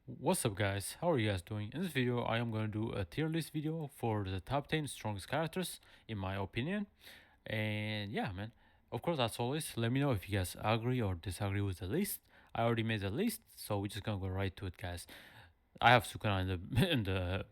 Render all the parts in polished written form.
What's up guys, how are you guys doing? In this video I am going to do a tier list video for the top 10 strongest characters in my opinion. And yeah man, of course as always let me know if you guys agree or disagree with the list. I already made the list, so we're just gonna go right to it guys. I have Sukuna in the in the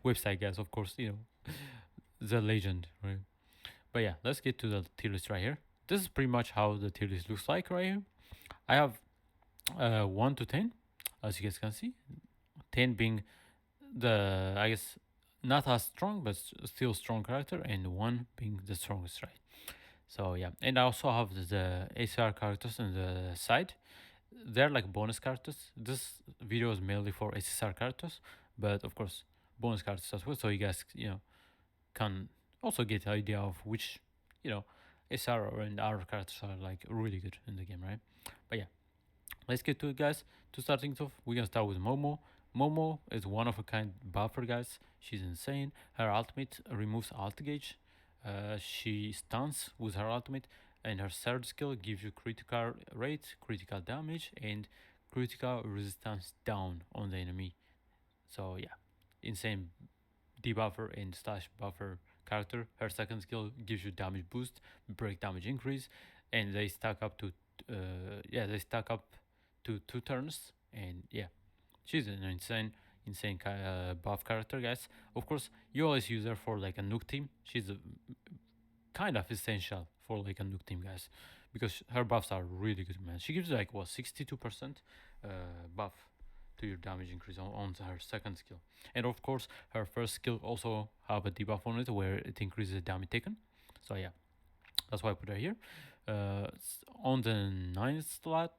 website guys, of course, the legend, right? But yeah, let's get to the tier list right here. This is pretty much how the tier list looks like right here. I have 1 to 10 as you guys can see, 10 being the, I guess, not as strong but still strong character, and 1 being the strongest, right? So yeah, and I also have the ACR characters on the side. They're like bonus characters. This video is mainly for SSR characters, but of course bonus characters as well, so you guys can also get the idea of which SR and R characters are like really good in the game, right? But yeah, let's get to it, guys. To start things off, we're gonna start with Momo. Momo is one of a kind buffer, guys. She's insane. Her ultimate removes ult gauge. She stuns with her ultimate, and her third skill gives you critical rate, critical damage, and critical resistance down on the enemy. So yeah, insane debuffer and slash buffer character. Her second skill gives you damage boost, break damage increase, and they stack up to they stack up to 2 turns. And yeah, she's an insane buff character, guys. Of course, you always use her for like a nuke team. She's kind of essential for like a nuke team, guys, because her buffs are really good, man. She gives like what 62% buff to your damage increase on her second skill, and of course her first skill also have a debuff on it where it increases the damage taken. So yeah, that's why I put her here. On the ninth slot,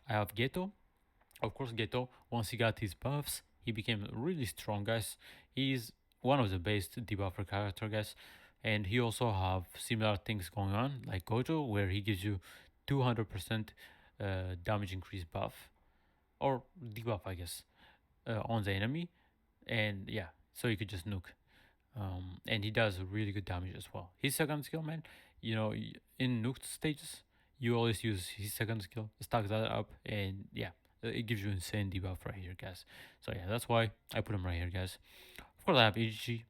I have Geto. Of course, Geto, once he got his buffs, he became really strong, guys. He's one of the best debuffer character, guys. And he also have similar things going on, like Gojo, where he gives you 200% damage increase buff, or debuff, I guess, on the enemy. And yeah, so you could just nuke. And he does really good damage as well. His second skill, man, in nuked stages, you always use his second skill, stack that up, and yeah, it gives you insane debuff right here, guys. So yeah, that's why I put him right here, guys. Of course, I have EGG.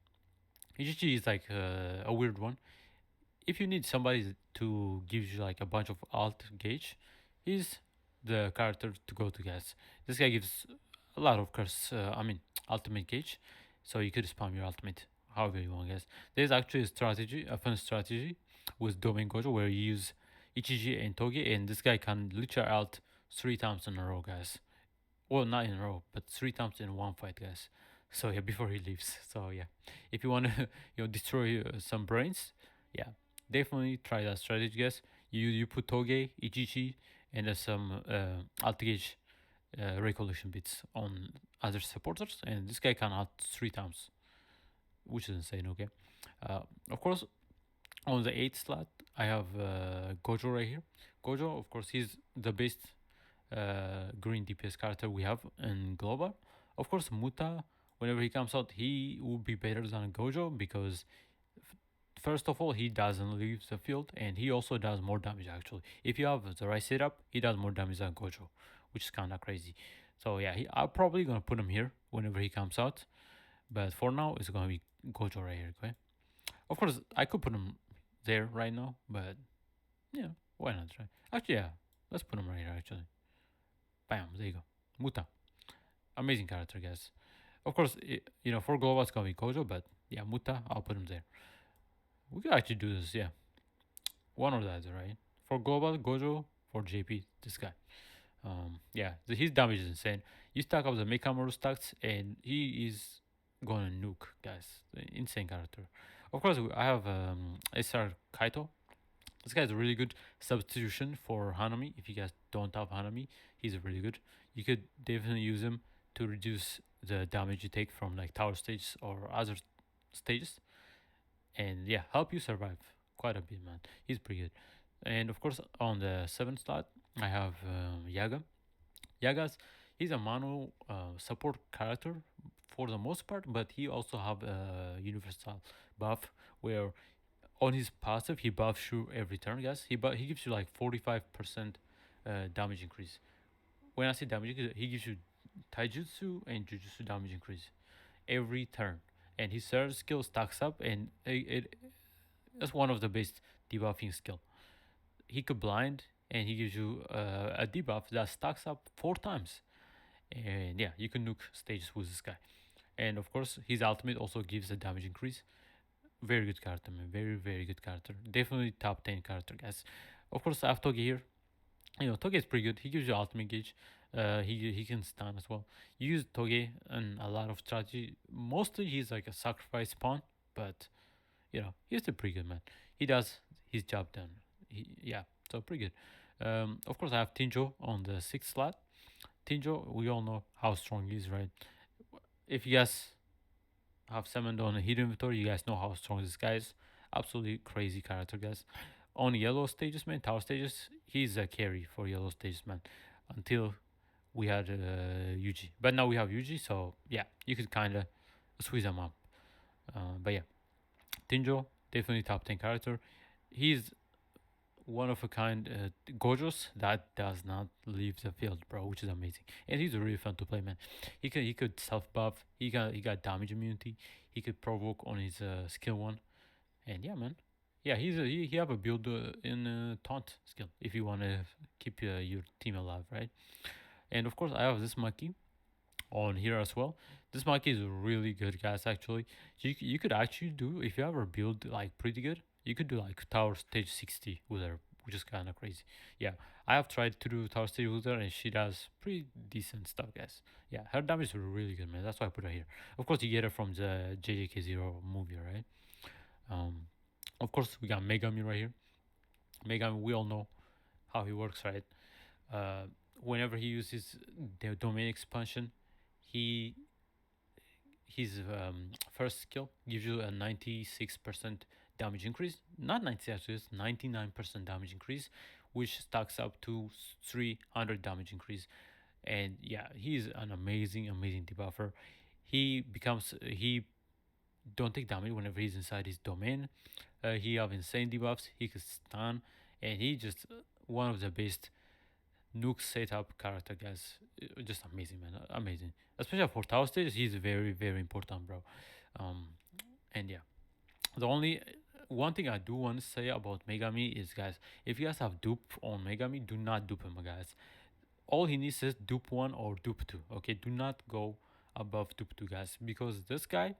EGG is like a weird one. If you need somebody to give you like a bunch of alt gauge, he's the character to go to, guys. This guy gives a lot of curse. Ultimate gauge, so you could spam your ultimate however you want, guys. There's actually a fun strategy with Domain Gojo where you use Ichiji and Toge, and this guy can literally out 3 times in a row, guys. Well, not in a row, but 3 times in one fight, guys. So yeah, before he leaves. So yeah, if you want to destroy some brains, yeah, definitely try that strategy, guys. You put Toge, Ichichi, and some Altigage recollection bits on other supporters, and this guy can out 3 times, which is insane. Okay, of course, on the eighth slot, I have Gojo right here. Gojo, of course, he's the best green DPS character we have in global. Of course, Muta, whenever he comes out, he will be better than Gojo because first of all, he doesn't leave the field, and he also does more damage actually. If you have the right setup, he does more damage than Gojo, which is kind of crazy. So yeah, I'm probably gonna put him here whenever he comes out, but for now it's gonna be Gojo right here. Okay. Of course, I could put him there right now, but yeah, why not? Right? Actually, yeah, let's put him right here. Actually, bam, there you go. Muta, amazing character, guys. Of course, for global it's gonna be Gojo, but yeah, Muta, I'll put him there. We could actually do this, yeah. One or the other, right? For global, Gojo, for JP, this guy. Yeah, his damage is insane. You stack up the Mekamoru stacks, and he is gonna nuke, guys. Insane character. Of course, I have SR Kaito. This guy's a really good substitution for Hanami. If you guys don't have Hanami, he's really good. You could definitely use him to reduce the damage you take from like tower stages or other stages, and yeah, help you survive quite a bit, man. He's pretty good. And of course, on the seventh slot, I have Yaga. He's a mono support character for the most part, but he also have a universal buff where on his passive he buffs you every turn, guys. He gives you like 45% damage increase. When I say damage, he gives you taijutsu and jujutsu damage increase every turn, and his third skill stacks up, and it's one of the best debuffing skill. He could blind, and he gives you a debuff that stacks up 4 times, and yeah, you can nuke stages with this guy. And of course, his ultimate also gives a damage increase. Very good character, man. Very, very good character. Definitely top 10 character, guys. Of course, I have Toge here. Toge is pretty good. He gives you ultimate gauge. He can stun as well. You use Toge in a lot of strategy. Mostly he's like a sacrifice pawn, but he's still pretty good, man. He does his job done. Yeah, so pretty good. Of course, I have Tinjo on the sixth slot. Tinjo, we all know how strong he is, right? If you guys have summoned on a hidden inventory, you guys know how strong this guy is. Absolutely crazy character, guys. On yellow stages, man, tower stages, he's a carry for yellow stages, man. Until we had Yuji, but now we have Yuji, so yeah, you could kind of squeeze him up. But yeah, Tinjo definitely top 10 character. He's one of a kind Gojos that does not leave the field, bro, which is amazing. And he's really fun to play, man. He could self buff. He got damage immunity. He could provoke on his skill one, and yeah, man. Yeah, he have a build in taunt skill if you want to keep your team alive, right? And of course, I have this monkey on here as well. This monkey is really good, guys. Actually, you could actually do, if you ever build like pretty good, you could do like tower stage 60 with her, which is kind of crazy. Yeah, I have tried to do tower stage with her, and she does pretty decent stuff, guys. Yeah, her damage is really good, man. That's why I put her here. Of course, you get her from the JJK Zero movie, right? Um, of course, we got Megami right here. Megami, we all know how he works, right? Uh, Whenever he uses the domain expansion, he his first skill gives you a 96% damage increase. Not 96, actually, it's 99% damage increase, which stacks up to 300 damage increase. And yeah, he's an amazing, amazing debuffer. He don't take damage whenever he's inside his domain. He have insane debuffs. He can stun, and he just one of the best nuke setup character, guys. Just amazing, man. Amazing. Especially for tower stages, he's very, very important, bro. Um, and yeah, the only one thing I do want to say about Megami is, guys, if you guys have dupe on Megami, do not dupe him, guys. All he needs is dupe one or dupe two. Okay, do not go above dupe two, guys, because this guy,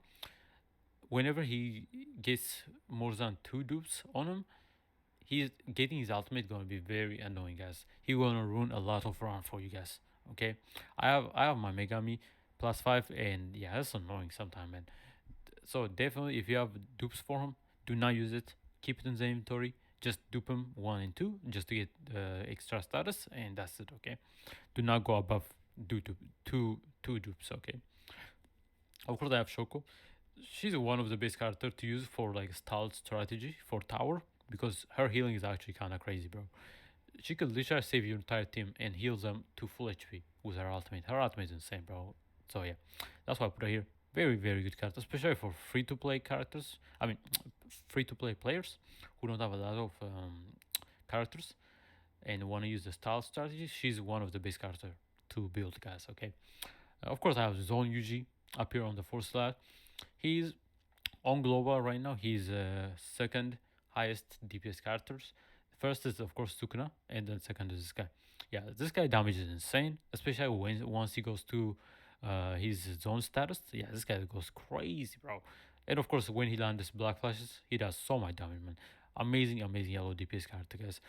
whenever he gets more than two dupes on him, he's getting his ultimate gonna be very annoying, guys. He gonna ruin a lot of run for you guys. Okay, I have my Megami +5, and yeah, that's annoying sometimes, man. So definitely, if you have dupes for him, do not use it. Keep it in the inventory. Just dupe him one and two just to get extra status, and that's it. Okay, do not go above two dupes. Okay. Of course, I have Shoko. She's one of the best characters to use for like stalled strategy for tower, because her healing is actually kind of crazy, bro. She could literally save your entire team and heal them to full HP with her ultimate. Her ultimate is insane, bro. So yeah, that's why I put her here. Very, very good character, especially for free to play characters. I mean, free to play players who don't have a lot of characters and want to use the style strategy. She's one of the best characters to build, guys. Okay. Of course, I have Zone Yuji up here on the fourth slot. He's on global right now. He's second highest DPS characters. First is of course Sukuna, and then second is this guy. Yeah, this guy damage is insane, especially when once he goes to his zone status. Yeah, this guy goes crazy, bro. And of course, when he lands black flashes, he does so much damage, man. Amazing, amazing yellow DPS character, guys.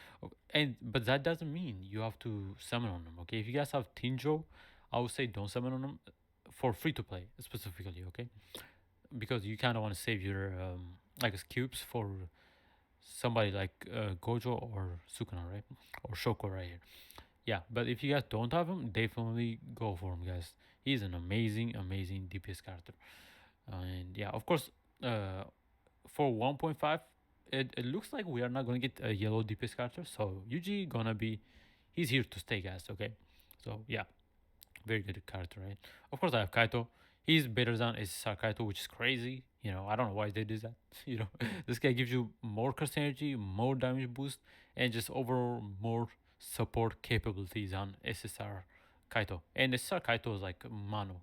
And but that doesn't mean you have to summon on him. Okay, if you guys have Tinjo, I would say don't summon on him for free to play specifically. Okay, because you kind of want to save your like cubes for somebody like Gojo or Sukuna, right? Or Shoko right here. Yeah, but if you guys don't have him, definitely go for him, guys. He's an amazing, amazing DPS character. And yeah, of course, for 1.5, it looks like we are not going to get a yellow DPS character. So Yuji gonna be, he's here to stay, guys, okay? So yeah, very good character, right? Of course, I have Kaito. He's better than SSR Kaito, which is crazy. I don't know why they did that. This guy gives you more curse energy, more damage boost, and just overall more support capabilities on SSR Kaito, and the star Kaito is like Mano,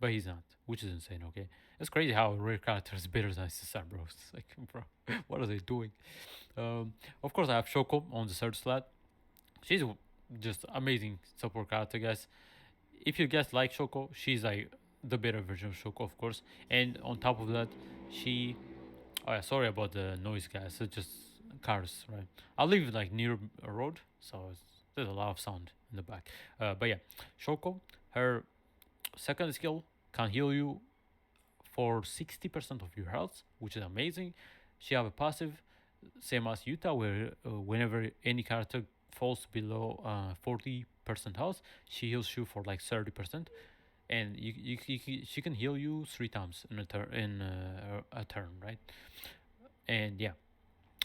but he's not, which is insane. Okay, it's crazy how a rare character is better than Cesar, bro. It's like, bro, what are they doing? Um, of course, I have Shoko on the third slot. She's just amazing support character, guys. If you guys like Shoko, she's like the better version of Shoko, of course. And on top of that, she. Oh yeah, sorry about the noise, guys. It's just cars, right? I live like near a road, so there's a lot of sound in the back. But yeah, Shoko, her second skill can heal you for 60% of your health, which is amazing. She have a passive, same as Yuta, where whenever any character falls below 40% health, she heals you for like 30%, and she can heal you 3 times in a turn, right? And yeah,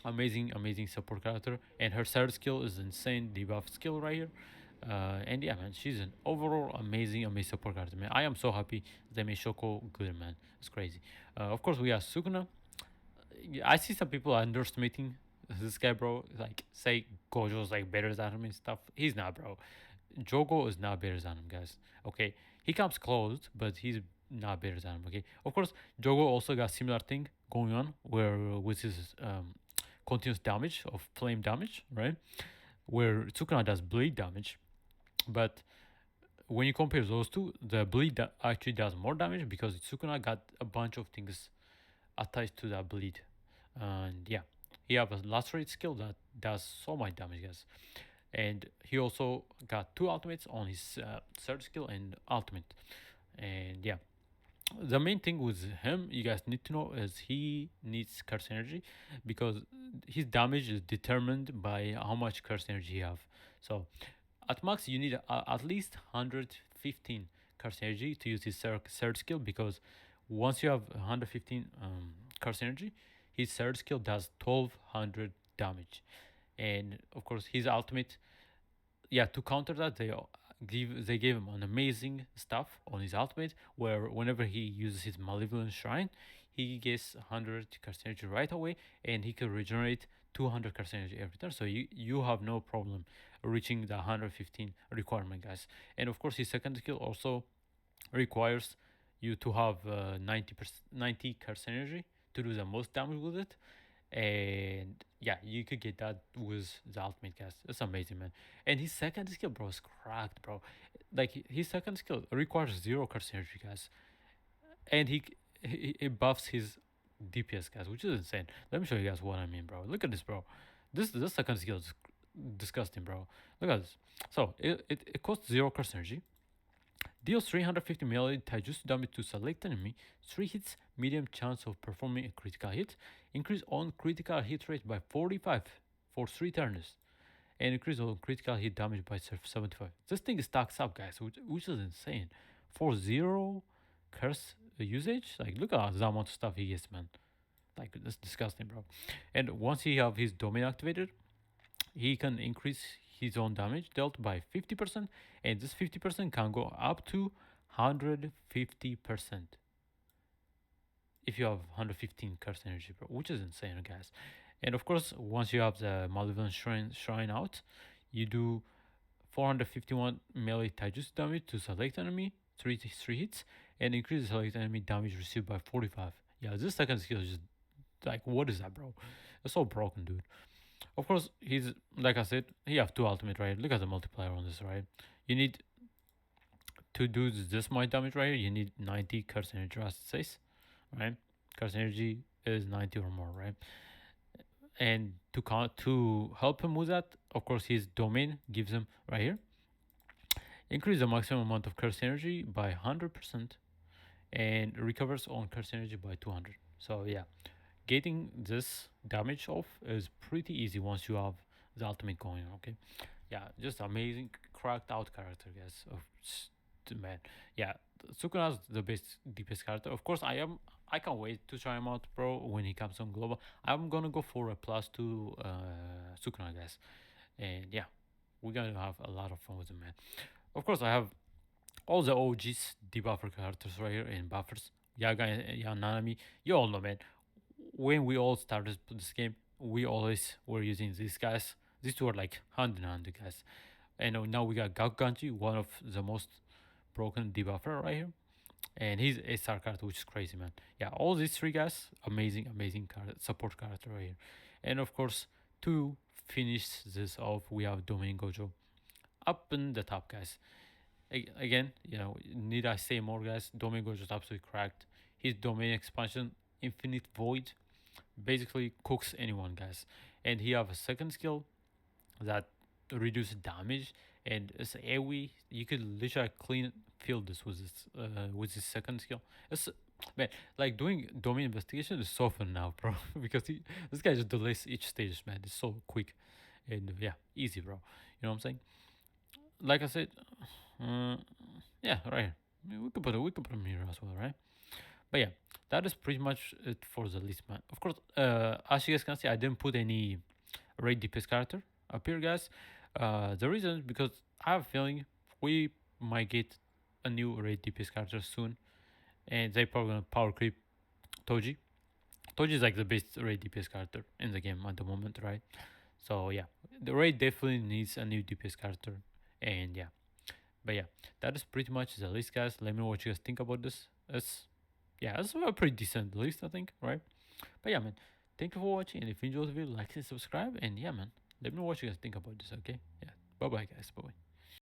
amazing support character. And her third skill is insane debuff skill right here. And yeah, man, she's an overall amazing support character, man. I am so happy they made Shoko good, man. It's crazy. Of course, we have Sukuna. I see some people underestimating this guy, bro. Like, say Gojo's like better than him and stuff. He's not, bro. Jogo is not better than him, guys. Okay, he comes close, but he's not better than him. Okay, of course, Jogo also got similar thing going on where with his continuous damage of flame damage, right? Where Tsukuna does bleed damage, but when you compare those two, the bleed actually does more damage because Tsukuna got a bunch of things attached to that bleed, and yeah, he have a lacerate skill that does so much damage, guys. And he also got two ultimates on his third skill and ultimate. And yeah, the main thing with him you guys need to know is he needs curse energy because his damage is determined by how much curse energy you have. So at max you need at least 115 curse energy to use his third skill, because once you have 115 curse energy, his third skill does 1200 damage. And of course his ultimate, yeah, to counter that, they gave him an amazing stuff on his ultimate where whenever he uses his malevolent shrine, he gets 100 curse energy right away, and he can regenerate 200 curse energy every turn. So you have no problem reaching the 115 requirement, guys. And of course his second skill also requires you to have 90 curse energy to do the most damage with it. And yeah, you could get that with the ultimate, guys. It's amazing, man. And his second skill, bro, is cracked, bro. Like his second skill requires zero curse energy, guys, and he buffs his DPS, guys, which is insane. Let me show you guys what I mean, bro. Look at this, bro. This second skill is disgusting, bro. Look at this. So it costs zero curse energy, deals 350 melee taijutsu damage to select enemy, 3 hits, medium chance of performing a critical hit, increase on critical hit rate by 45 for 3 turns, and increase on critical hit damage by 75. This thing stacks up, guys, which is insane. For 0 curse usage, like look at the amount of stuff he gets, man. Like that's disgusting, bro. And once he have his domain activated, he can increase his own damage dealt by 50%, and this 50% can go up to 150% if you have 115 curse energy, bro, which is insane, guys. And of course, once you have the malevolent shrine out, you do 451 melee taijutsu damage to select enemy, 3 hits, and increase the select enemy damage received by 45. Yeah, this second skill is just like, what is that, bro? It's so broken, dude. Of course, he's like I said, he have two ultimate, right? Look at the multiplier on this, right? You need to do this much damage right here. You need 90 curse energy, as it says, right? Curse energy is 90 or more, right? And to help him with that, of course, his domain gives him right here. Increase the maximum amount of curse energy by 100% and recovers on curse energy by 200. So yeah, getting this damage off is pretty easy once you have the ultimate going. Okay, yeah, just amazing cracked out character, guys. Oh, man, yeah, Sukuna's the best deepest character. Of course, I can't wait to try him out, bro. When he comes on global, I'm gonna go for a +2 Sukuna, guys. And yeah, we're gonna have a lot of fun with him, man. Of course, I have all the OGs debuffer characters right here and buffers. Yaga and Nanami. You all know, man. When we all started this game, we always were using these guys. These two are like hand in hand, guys. And now we got Ganji, one of the most broken debuffer right here. And he's a star character, which is crazy, man. Yeah, all these three guys, amazing, amazing support character right here. And of course, to finish this off, we have Domain Gojo up in the top, guys. Again, need I say more, guys? Domain Gojo is absolutely cracked. His domain expansion, Infinite Void, basically cooks anyone, guys. And he have a second skill that reduce damage, and it's AoE. You could literally clean field this with this second skill. It's man, like doing domain investigation is so fun now, bro. Because this guy just delays each stage, man. It's so quick, and yeah, easy, bro. You know what I'm saying? Like I said, uh, yeah, right here. I mean, we could put him here as well, right? But yeah, that is pretty much it for the list, man. Of course, as you guys can see, I didn't put any rate DPS character up here, guys. The reason is because I have a feeling we might get a new rate DPS character soon, and they probably gonna power creep Toji. Toji is like the best rate DPS character in the game at the moment, right? So yeah, the raid definitely needs a new DPS character, and yeah. But yeah, that is pretty much the list, guys. Let me know what you guys think about this. It's a pretty decent list, I think, right? But yeah, man, thank you for watching. And if you enjoyed the video, like and subscribe. And yeah, man, let me know what you guys think about this, okay? Yeah, bye bye, guys. Bye bye.